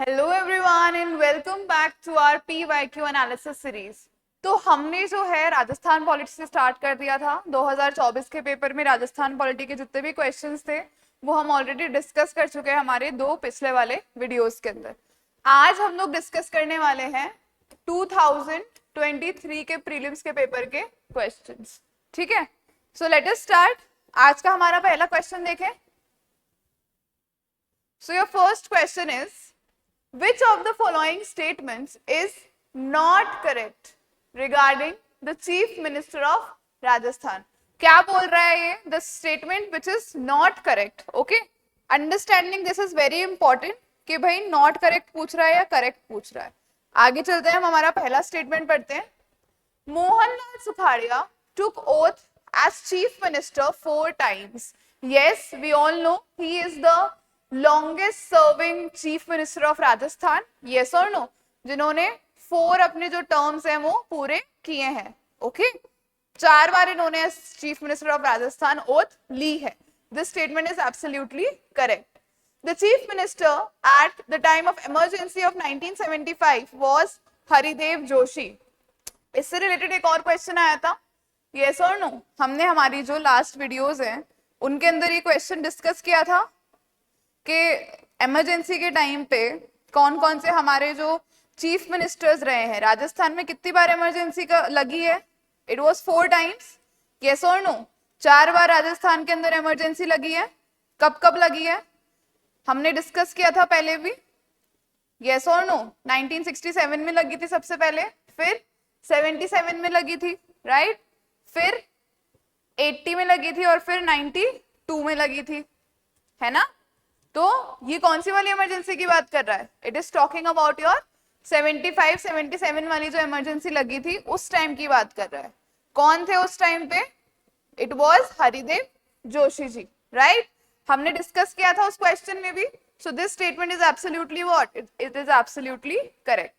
Hello everyone and welcome back to our PYQ analysis series. तो हमने जो है राजस्थान पॉलिटी से स्टार्ट कर दिया था। 2024 के पेपर में राजस्थान पॉलिटी के जितने भी क्वेश्चंस थे वो हम ऑलरेडी डिस्कस कर चुके हैं हमारे दो पिछले वाले वीडियोस के अंदर। आज हम लोग डिस्कस करने वाले हैं 2023 के प्रीलिम्स के पेपर के क्वेश्चंस। ठीक है, सो लेट अस स्टार्ट। आज का हमारा पहला क्वेश्चन देखें। So your first question is which of the following statements is not correct regarding the chief minister of Rajasthan? क्या बोल रहा है ये? The statement which is not correct. Okay, understanding this is very important कि भाई not correct पूछ रहा है या correct पूछ रहा है। आगे चलते हैं, हम हमारा पहला स्टेटमेंट पढ़ते हैं। Mohanlal Sukhadia took oath as chief minister 4 times. Yes, we all know he is the longest serving chief minister of Rajasthan. Yes और नो? जिन्होंने 4 अपने जो टर्म्स हैं वो पूरे किए हैं। ओके, 4 बार इन्होंने chief minister of Rajasthan oath ली है। This statement is absolutely correct. The chief minister at the time of emergency of 1975 was Haridev Joshi. इससे रिलेटेड एक और क्वेश्चन आया था। यस और नो? हमने हमारी जो लास्ट वीडियोस हैं उनके अंदर ये क्वेश्चन डिस्कस किया था कि इमरजेंसी के टाइम पे कौन कौन से हमारे जो चीफ मिनिस्टर्स रहे हैं। राजस्थान में कितनी बार इमरजेंसी का लगी है? It was 4 times. यस और नो? 4 बार राजस्थान के अंदर इमरजेंसी लगी है। कब कब लगी है हमने डिस्कस किया था पहले भी। यस और नो? 1967 में लगी थी सबसे पहले, फिर 77 में लगी थी, राइट, फिर 80 में लगी थी और फिर 92 में लगी थी, है ना? तो ये कौन सी वाली इमरजेंसी की बात कर रहा है? It is talking about your 75-77 वाली जो इमरजेंसी लगी थी उस टाइम की बात कर रहा है। कौन थे उस टाइम पे? It was Haridev Joshi ji, right. हमने डिस्कस किया था उस क्वेश्चन में भी। So this statement is absolutely what? It is absolutely correct.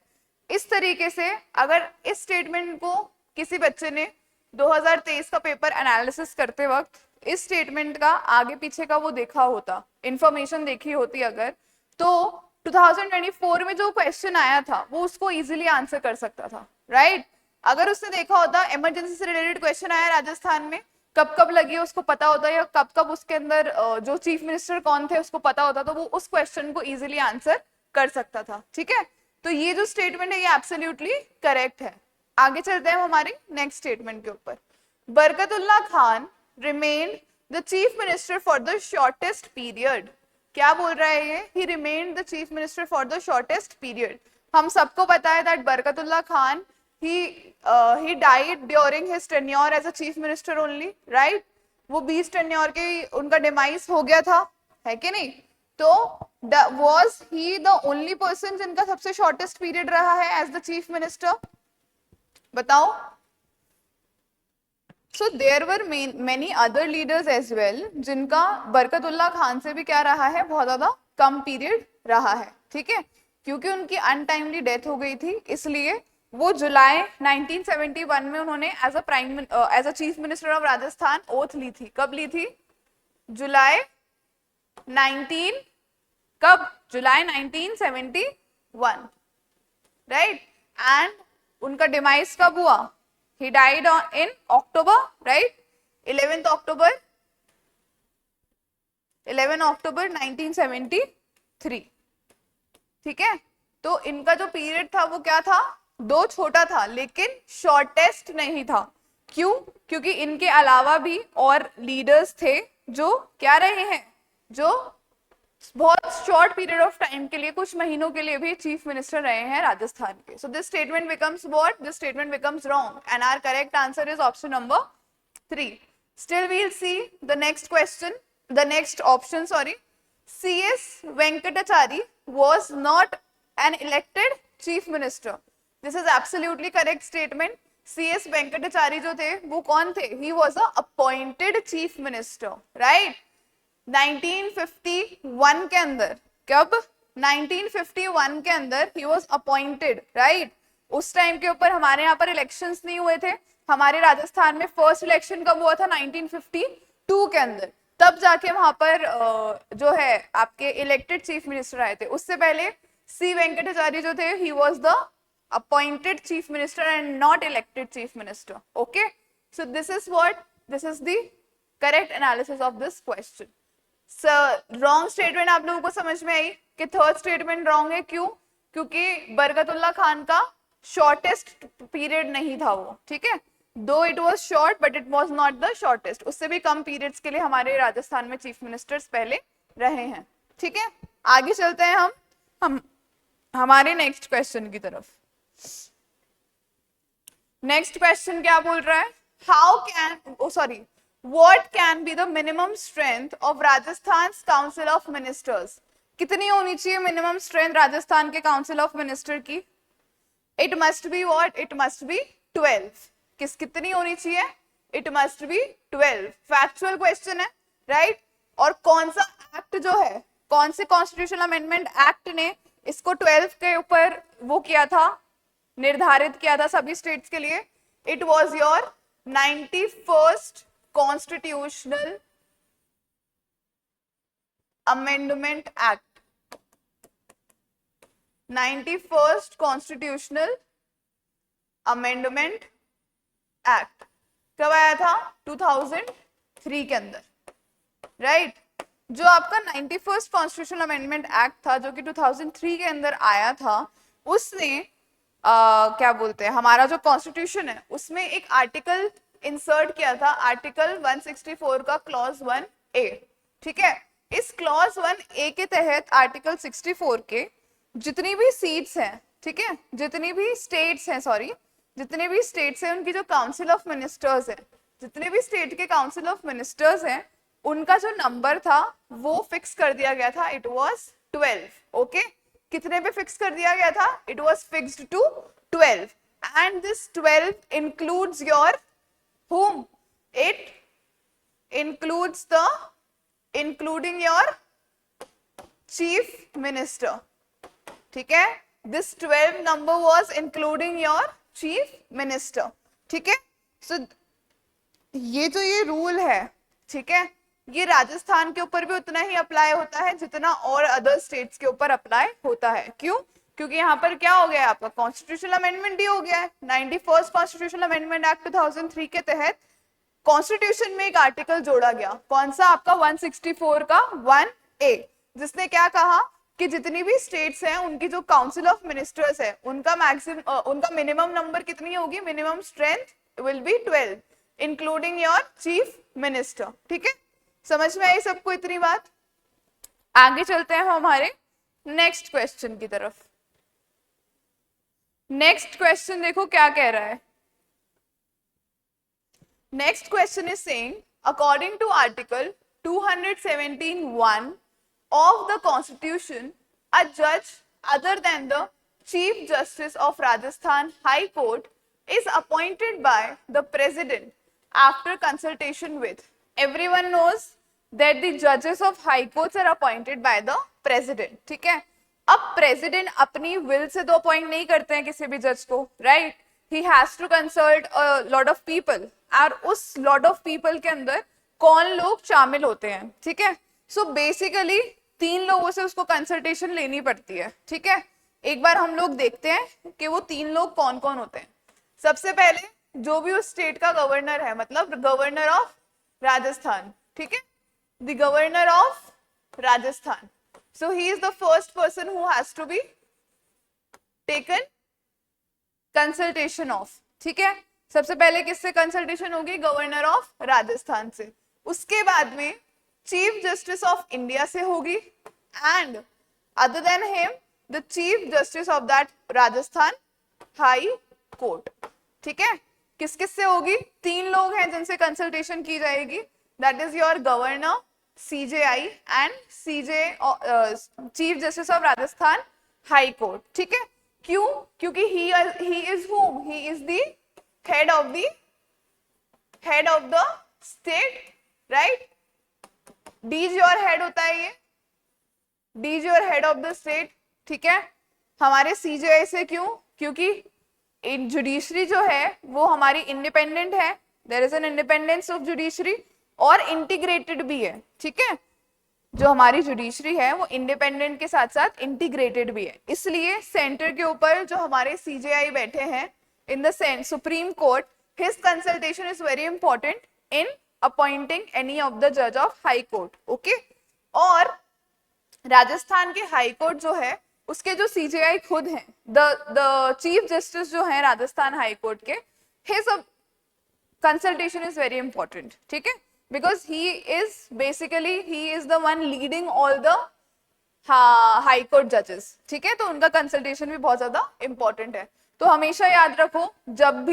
इस तरीके से अगर इस स्टेटमेंट को किसी बच्चे ने 2023 का पेपर एनालिसिस करते वक्त इस स्टेटमेंट का आगे पीछे का वो देखा होता, इंफॉर्मेशन देखी होती अगर, तो 2024 में जो क्वेश्चन आया था वो उसको इजीली आंसर कर सकता था, राइट। अगर उसने देखा होता इमरजेंसी से रिलेटेड क्वेश्चन आया राजस्थान में, कब कब लगी है उसको पता होता, या कब कब उसके अंदर जो चीफ मिनिस्टर कौन थे उसको पता होता, तो वो उस क्वेश्चन को इजीली आंसर कर सकता था। ठीक है, तो ये जो स्टेटमेंट है ये एब्सोल्युटली करेक्ट है। आगे चलते हैं हमारे नेक्स्ट स्टेटमेंट के ऊपर। Barkatullah Khan remained the chief minister for the shortest period. क्या बोल रहा है ये? He remained the chief minister for the shortest period. हम सबको पता है that Barkatullah Khan he died during his tenure as a chief minister only, right? वो 20 टेन्योर के उनका डिमाइस हो गया था, है कि नहीं? तो was he the only person जिनका सबसे shortest period रहा है as the chief minister? बताओ। So there were many other leaders as well जिनका बरकतुल्ला खान से भी क्या रहा है, बहुत ज्यादा कम पीरियड रहा है। ठीक है, क्योंकि उनकी अनटाइमली डेथ हो गई थी, इसलिए वो जुलाई 1971 में उन्होंने as a chief minister of Rajasthan oath ली थी। कब ली थी? जुलाई 1971, राइट। एंड उनका डिमाइस कब हुआ? He died in October, right? 11 October 1973। ठीक है, तो इनका जो पीरियड था वो क्या था? 2 छोटा था लेकिन शॉर्टेस्ट नहीं था। क्यों? क्योंकि इनके अलावा भी और लीडर्स थे जो क्या रहे हैं, जो बहुत शॉर्ट पीरियड ऑफ टाइम के लिए, कुछ महीनों के लिए भी चीफ मिनिस्टर रहे हैं राजस्थान के। So this statement becomes what? This statement becomes wrong and our correct answer is option number 3। Still we will see the next question, the next option, sorry. CS Venkatachari was not an elected chief minister. This is absolutely correct statement. CS Venkatachari जो थे वो कौन थे? He was a appointed chief minister, right? 1951 के अंदर, कब? 1951 के अंदर he was appointed, right? उस टाइम के ऊपर हमारे यहाँ पर इलेक्शंस नहीं हुए थे। हमारे राजस्थान में फर्स्ट इलेक्शन कब हुआ था? 1952 के अंदर। तब जाके वहां पर जो है आपके इलेक्टेड चीफ मिनिस्टर आए थे। उससे पहले सी वेंकटाचार्य जो थे, he was the appointed chief minister and not elected chief minister. Okay, so this is what, this is the correct analysis of this question. Wrong statement आप लोगों को समझ में आई कि थर्ड स्टेटमेंट रॉन्ग है. क्यों? क्योंकि बरकतुल्ला खान का शॉर्टेस्ट पीरियड नहीं था वो. ठीक है, दो it was short but it was not the shortest. उससे भी कम पीरियड्स के लिए हमारे राजस्थान में चीफ मिनिस्टर्स पहले रहे हैं. ठीक है, आगे चलते हैं हम हमारे नेक्स्ट क्वेश्चन की तरफ. नेक्स्ट क्वेश्चन क्या बोल रहा है? How can what can be the minimum strength of Rajasthan's Council of Ministers? कितनी होनी चाहिए मिनिमम स्ट्रेंथ राजस्थान के काउंसिल ऑफ मिनिस्टर की? It must be what? It must be 12. कितनी होनी चाहिए? It must be 12. Factual question है, राइट? और कौन सा एक्ट जो है, कौन से कॉन्स्टिट्यूशनल अमेंडमेंट एक्ट ने इसको 12 के ऊपर वो किया था, निर्धारित किया था सभी स्टेट्स के लिए? It was your 91st Constitutional Amendment Act. 91st Constitutional Amendment Act कब आया था? 2003 के अंदर, राइट? जो आपका 91st कॉन्स्टिट्यूशनल अमेंडमेंट एक्ट था, जो कि 2003 के अंदर आया था, उसने क्या बोलते हैं, हमारा जो कॉन्स्टिट्यूशन है उसमें एक आर्टिकल इंसर्ट किया था, आर्टिकल 164 का क्लॉज 1A. ठीक है, इस क्लॉज 1A के तहत आर्टिकल 64 के जितनी भी सीट्स हैं, ठीक है, जितनी भी स्टेट्स हैं, जितने भी स्टेट्स हैं, उनकी जो काउंसिल ऑफ मिनिस्टर्स है, जितने भी स्टेट के काउंसिल ऑफ मिनिस्टर्स हैं, उनका जो नंबर था वो फिक्स कर दिया गया था. It was 12. ओके, कितने पे फिक्स कर दिया गया था? It was fixed to 12. And this 12 includes your whom? It includes including your chief minister. ठीक है, this 12 number was including your chief minister. ठीक है, so ये रूल है, ठीक है, ये राजस्थान के ऊपर भी उतना ही अप्लाई होता है जितना और अदर स्टेट्स के ऊपर अप्लाई होता है. क्यों? क्योंकि यहाँ पर क्या हो गया, आपका कॉन्स्टिट्यूशनल अमेंडमेंट ही हो गया है. 91st कॉन्स्टिट्यूशनल अमेंडमेंट एक्ट 2003 के तहत कॉन्स्टिट्यूशन में एक आर्टिकल जोड़ा गया. कौन सा? आपका 164 का 1A, जिसने क्या कहा कि जितनी भी स्टेट्स हैं उनकी जो काउंसिल ऑफ मिनिस्टर्स है, उनका मिनिमम नंबर कितनी होगी? Minimum strength will be 12 including your chief minister. ठीक है, समझ में आई सबको इतनी बात? आगे चलते हैं हमारे नेक्स्ट क्वेश्चन की तरफ. नेक्स्ट क्वेश्चन देखो क्या कह रहा है. Next question is saying according to article 217(1) of the Constitution, a judge other than the Chief Justice of Rajasthan High Court is appointed by the President after consultation with. Everyone knows that the judges of High Courts are appointed by the President. ठीक है, अब president अपनी will say तो appoint नहीं करते हैं किसी भी जज को, right? He has to consult a lot of people, और उस लॉट ऑफ पीपल के अंदर कौन लोग शामिल होते हैं. ठीक है, सो बेसिकली 3 लोगों से उसको कंसल्टेशन लेनी पड़ती है. ठीक है, एक बार हम लोग देखते हैं कि वो 3 लोग कौन कौन होते हैं. सबसे पहले जो भी उस स्टेट का गवर्नर है, मतलब गवर्नर ऑफ राजस्थान. ठीक है, the governor of Rajasthan. So he is the first person who has to be taken consultation of. ठीक है, सबसे पहले किससे कंसल्टेशन होगी? गवर्नर ऑफ राजस्थान से. उसके बाद में चीफ जस्टिस ऑफ इंडिया से होगी, and other than him the chief justice of that Rajasthan high court. ठीक है, किस किस से होगी? 3 लोग हैं जिनसे कंसल्टेशन की जाएगी. That is your governor, CJI and CJ Chief Justice of Rajasthan High Court. ठीक है, क्यों? क्योंकि he is whom? He is the head of the state, right? D is your head होता है ये. D is your head of the state. ठीक है, हमारे CJI से क्यों? क्योंकि जुडिशरी जो है वो हमारी इंडिपेंडेंट है. There is an independence of judiciary और इंटीग्रेटेड भी है. ठीक है, जो हमारी जुडिशरी है वो इंडिपेंडेंट के साथ साथ इंटीग्रेटेड भी है, इसलिए सेंटर के ऊपर जो हमारे सीजेआई बैठे हैं in the supreme court, his consultation is very important in appointing any of the जज ऑफ हाई कोर्ट। ओके, और राजस्थान के हाई कोर्ट जो है उसके जो सीजेआई खुद हैं, द चीफ जस्टिस जो है राजस्थान हाई कोर्ट के, his consultation is very important, ठीक है, because he is the one leading all the high court judges, ठीक है, तो उनका कंसल्टेशन भी बहुत ज्यादा इंपॉर्टेंट है। तो हमेशा याद रखो, जब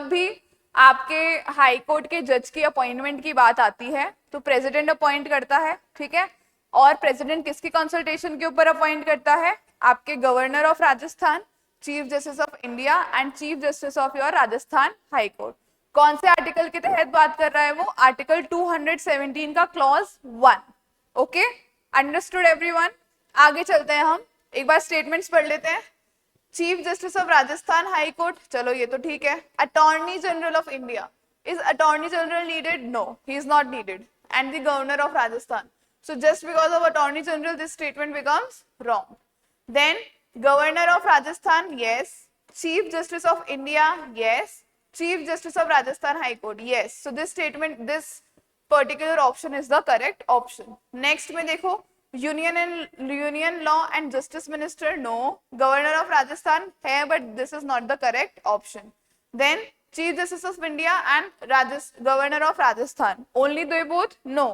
भी आपके हाई कोर्ट के जज की अपॉइंटमेंट की बात आती है तो प्रेसिडेंट अपॉइंट करता है, ठीक है, और प्रेसिडेंट किसकी कंसल्टेशन के ऊपर अपॉइंट करता है? आपके governor of Rajasthan, chief justice of India and chief justice of your Rajasthan high court. कौन से आर्टिकल के तहत बात कर रहा है वो? आर्टिकल 217 का क्लॉज 1। Okay, understood everyone? आगे चलते हैं, हम एक बार स्टेटमेंट्स पढ़ लेते हैं। Chief justice of Rajasthan high court, चलो ये तो ठीक है। Attorney general of India, is attorney general needed? No, he is not needed. And the governor of Rajasthan, so just because of attorney general this statement becomes wrong. Then governor of Rajasthan, yes. Chief justice of India, yes. Chief justice of Rajasthan high court, yes. So this statement, this particular option is the correct option. Next में देखो, union law and justice minister, no. Governor of Rajasthan है, but this is not the correct option. Then chief justice of India and governor of Rajasthan, only they both? No.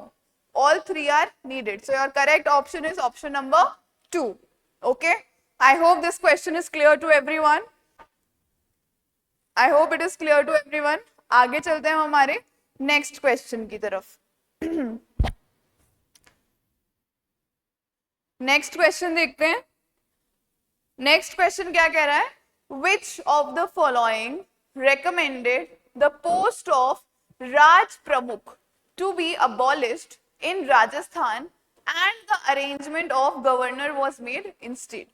All three are needed. So your correct option is option number 2. Okay. I hope this question is clear to everyone. I hope it is clear to everyone. आगे चलते हैं हमारे next question की तरफ। Next question देखते हैं। Next question क्या कह रहा है? Which of the following recommended the post of Raj Pramukh to be abolished in Rajasthan and the arrangement of governor was made instead?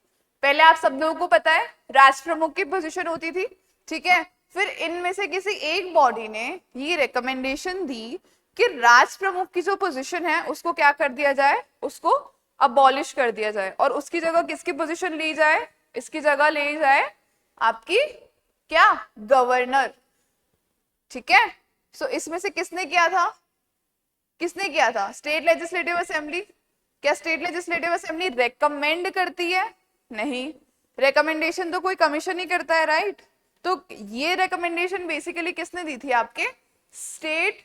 पहले आप सब लोगों को पता है राज प्रमुख की पोजीशन होती थी, ठीक है, फिर इनमें से किसी एक बॉडी ने ये रिकमेंडेशन दी कि राज प्रमुख की जो पोजीशन है उसको क्या कर दिया जाए, उसको अबॉलिश कर दिया जाए, और उसकी जगह किसकी पोजीशन ली जाए? इसकी जगह ले जाए आपकी क्या? गवर्नर, ठीक है। सो इसमें से किसने किया था? किसने किया था? State legislative assembly. क्या स्टेट लेजिस्लेटिव असेंबली रेकमेंड करती है? नहीं, रेकमेंडेशन तो कोई कमीशन ही करता है, राइट। तो ये रेकमेंडेशन बेसिकली किसने दी थी? आपके state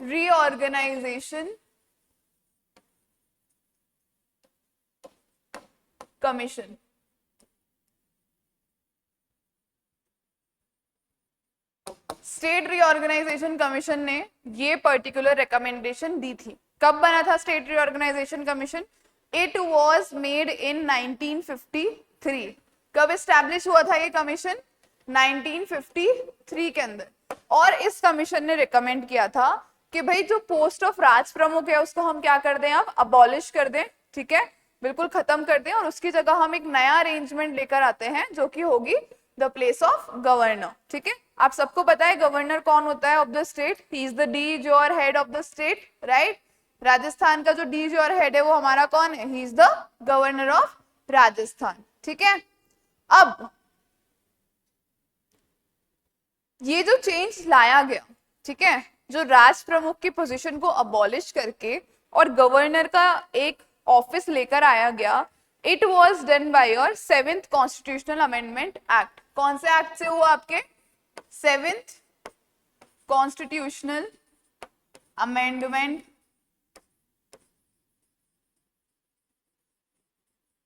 reorganisation commission. State reorganisation commission ने ये पर्टिकुलर रिकमेंडेशन दी थी। कब बना था state reorganisation commission? It was made in 1953। कब एस्टैब्लिश हुआ था ये कमीशन? 1953 के अंदर। और इस कमीशन ने रिकमेंड किया था कि भाई जो पोस्ट ऑफ राज प्रमुख है उसको हम क्या कर दें, अब अबॉलिश कर दें, ठीक है, बिल्कुल खत्म कर दें, और उसकी जगह हम एक नया अरेंजमेंट लेकर आते हैं जो कि होगी द प्लेस ऑफ गवर्नर, ठीक है। आप सबको पता है गवर्नर कौन होता है of the state? He is the डीज और head of the state, right. Rajasthan का जो डीज और हेड है वो हमारा कौन है? ही is the governor of Rajasthan, ठीक है। अब ये जो चेंज लाया गया, ठीक है, जो राज प्रमुख की पोजीशन को अबॉलिश करके और गवर्नर का एक ऑफिस लेकर आया गया, it was done by your 7th constitutional amendment act. कौन से एक्ट से हुआ? आपके 7th कॉन्स्टिट्यूशनल अमेंडमेंट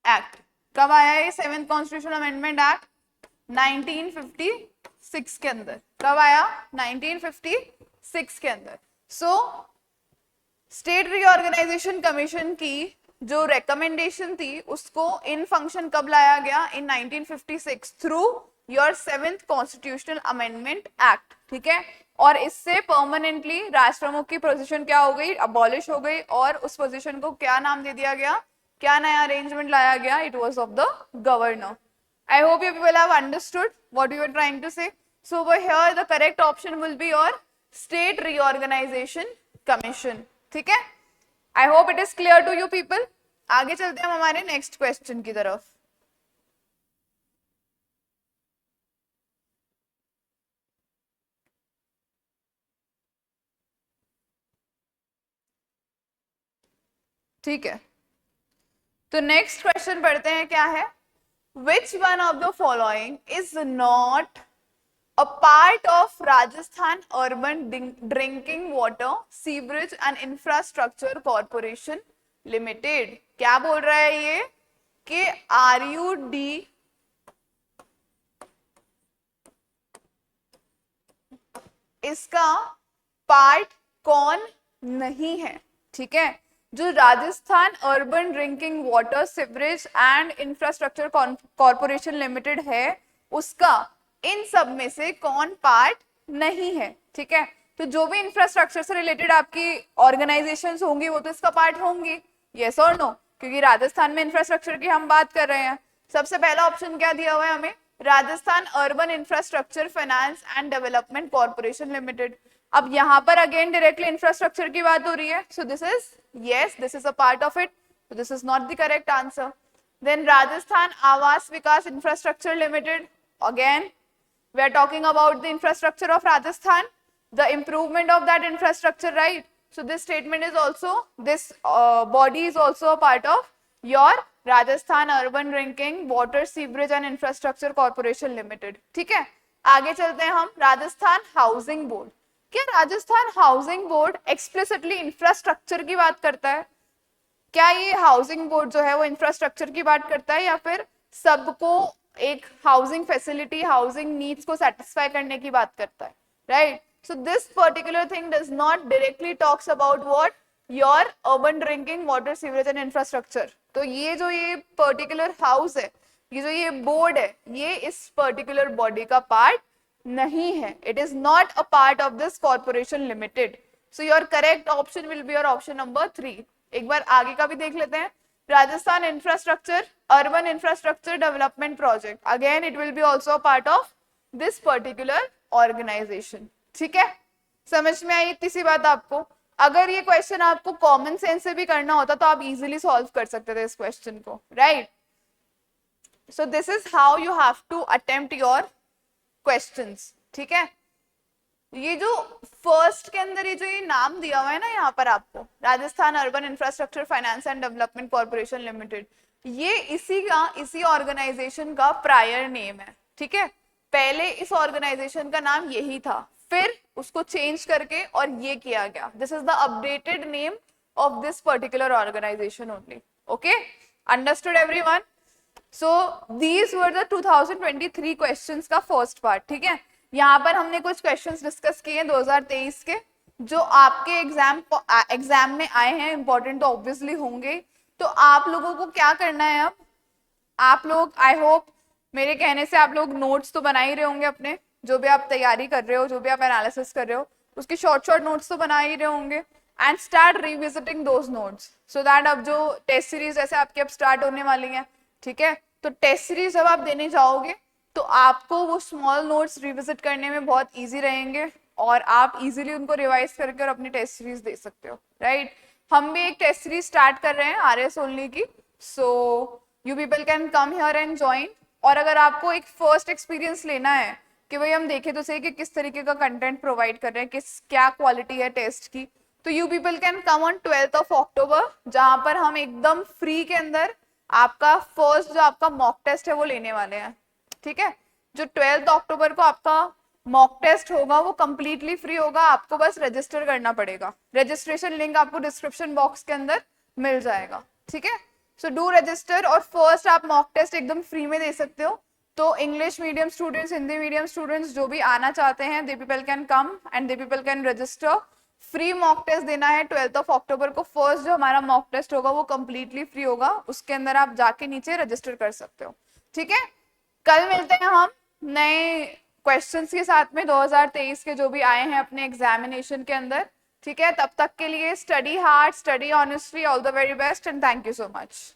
एक्ट। कब आया ये 7th कॉन्स्टिट्यूशनल अमेंडमेंट एक्ट? 1956 के अंदर। कब आया? 1956 के अंदर। सो स्टेट रीऑर्गेनाइजेशन कमीशन की जो रेकमेंडेशन थी उसको इन फंक्शन कब लाया गया? इन 1956 through your 7th constitutional amendment act, ठीक है। और इससे परमानेंटली राज प्रमुख की पोजीशन क्या हो गई? अबॉलिश हो गई, और उस पोजीशन को क्या नाम दे दिया गया? क्या नया अरेंजमेंट लाया गया? It was of the governor. I hope you people have understood what you were trying to say. So over here the correct option will be your State Reorganization Commission, ठीक है। I hope it is clear to you people. आगे चलते हैं हम हमारे next question की तरफ. ठीक है, तो नेक्स्ट क्वेश्चन पढ़ते हैं. क्या है? Which one of the following is not a part of Rajasthan Urban Drinking Water Sewerage and Infrastructure Corporation Limited. क्या बोल रहा है ये कि RUD इसका पार्ट कौन नहीं है. ठीक है, जो Rajasthan urban drinking water sewerage and infrastructure corporation limited है, उसका इन सब में से कौन पार्ट नहीं है. ठीक है, तो जो भी इंफ्रास्ट्रक्चर से रिलेटेड आपकी ऑर्गेनाइजेशंस होंगी वो तो इसका पार्ट होंगी. यस और नो? क्योंकि राजस्थान में इंफ्रास्ट्रक्चर की हम बात कर रहे हैं. सबसे पहला ऑप्शन क्या दिया हुआ है हमें? Rajasthan urban infrastructure finance and development corporation limited. अब यहाँ पर अगेन डायरेक्टली इंफ्रास्ट्रक्चर की बात हो रही है. सो this is yes, this is a part of it. So this is not the correct answer. Then Rajasthan Awas Vikas Infrastructure Limited. Again, we are talking about the infrastructure of Rajasthan, the improvement of that infrastructure, right? So this statement is also, this body is also a part of your Rajasthan Urban Drinking Water Sewerage and Infrastructure Corporation Limited. ठीक है, आगे चलते हैं हम. Rajasthan housing board. क्या Rajasthan housing board explicitly infrastructure की बात करता है? क्या ये हाउसिंग बोर्ड जो है वो इंफ्रास्ट्रक्चर की बात करता है या फिर सबको एक हाउसिंग फैसिलिटी, हाउसिंग नीड्स को सेटिस्फाई करने की बात करता है? Right. So this particular thing does not directly talks about what your urban drinking water sewerage and infrastructure. तो ये जो ये पर्टिकुलर हाउस है, ये जो ये बोर्ड है, ये इस पर्टिकुलर बॉडी का पार्ट नहीं है. It is not a part of this corporation limited. So your correct option will be your option number 3. एक बार आगे का भी देख लेते हैं. Rajasthan infrastructure urban infrastructure development project. Again it will be also a part of this particular organisation. ठीक है, समझ में आई इतनी सी बात आपको? अगर ये क्वेश्चन आपको कॉमन सेंस से भी करना होता तो आप इजीली सॉल्व कर सकते थे इस क्वेश्चन को. Right. So this is how you have to attempt your questions. ठीक है, ये जो फर्स्ट के अंदर ये जो ये नाम दिया हुआ है ना यहाँ पर आपको, Rajasthan urban infrastructure finance and development corporation limited, ये इसी ऑर्गेनाइजेशन का प्रायर नेम है. ठीक है, पहले इस ऑर्गेनाइजेशन का नाम यही था, फिर उसको चेंज करके और ये किया गया. This is the updated name of this particular organisation only. Okay, understood everyone? So these were the 2023 questions का फर्स्ट पार्ट. ठीक है, यहाँ पर हमने कुछ क्वेश्चंस डिस्कस किए 2023 के जो आपके एग्जाम में आए हैं. इंपॉर्टेंट तो ऑब्वियसली होंगे. तो आप लोगों को क्या करना है, अब आप लोग, आई होप मेरे कहने से आप लोग नोट्स तो बना ही रहे होंगे अपने, जो भी आप तैयारी कर रहे हो, जो भी आप एनालिसिस कर रहे हो, उसकी शॉर्ट नोट्स तो बना ही रहे होंगे. And start revisiting those notes so that अब जो टेस्ट सीरीज जैसे आपकी अब स्टार्ट होने वाली है, ठीक है, तो टेस्ट सीरीज जब आप देने जाओगे तो आपको वो स्मॉल नोट्स रिविजिट करने में बहुत इजी रहेंगे और आप इजीली उनको रिवाइज करके और अपनी टेस्ट सीरीज दे सकते हो. राइट. हम भी एक टेस्ट सीरीज स्टार्ट कर रहे हैं आरएस ओनली की. So you people can come here and join. और अगर आपको एक फर्स्ट एक्सपीरियंस लेना है कि भाई हम देखें तो सही कि किस तरीके का कंटेंट प्रोवाइड कर रहे हैं, क्या क्वालिटी है टेस्ट की, तो you people can come on 12th of October, जहां पर हम एकदम फ्री के अंदर आपका फर्स्ट जो आपका मॉक टेस्ट है वो लेने वाले हैं. ठीक है, जो 12th October को आपका मॉक टेस्ट होगा वो कंप्लीटली फ्री होगा. आपको बस रजिस्टर करना पड़ेगा. रजिस्ट्रेशन लिंक आपको डिस्क्रिप्शन बॉक्स के अंदर मिल जाएगा. ठीक है, सो डू रजिस्टर. और फर्स्ट आप मॉक टेस्ट एकदम फ्री में दे सकते हो. तो English medium students, Hindi medium students जो भी आना चाहते हैं, they people can come and they people can register. Free mock test देना है 12th of October को. फर्स्ट जो हमारा मॉक टेस्ट होगा वो कंप्लीटली फ्री होगा. उसके अंदर आप जाके नीचे रजिस्टर कर सकते हो. ठीक है, कल मिलते हैं हम नए क्वेश्चंस के साथ में 2023 के जो भी आए हैं अपने एग्जामिनेशन के अंदर. ठीक है, तब तक के लिए study hard, study honestly, all the very best and thank you so much.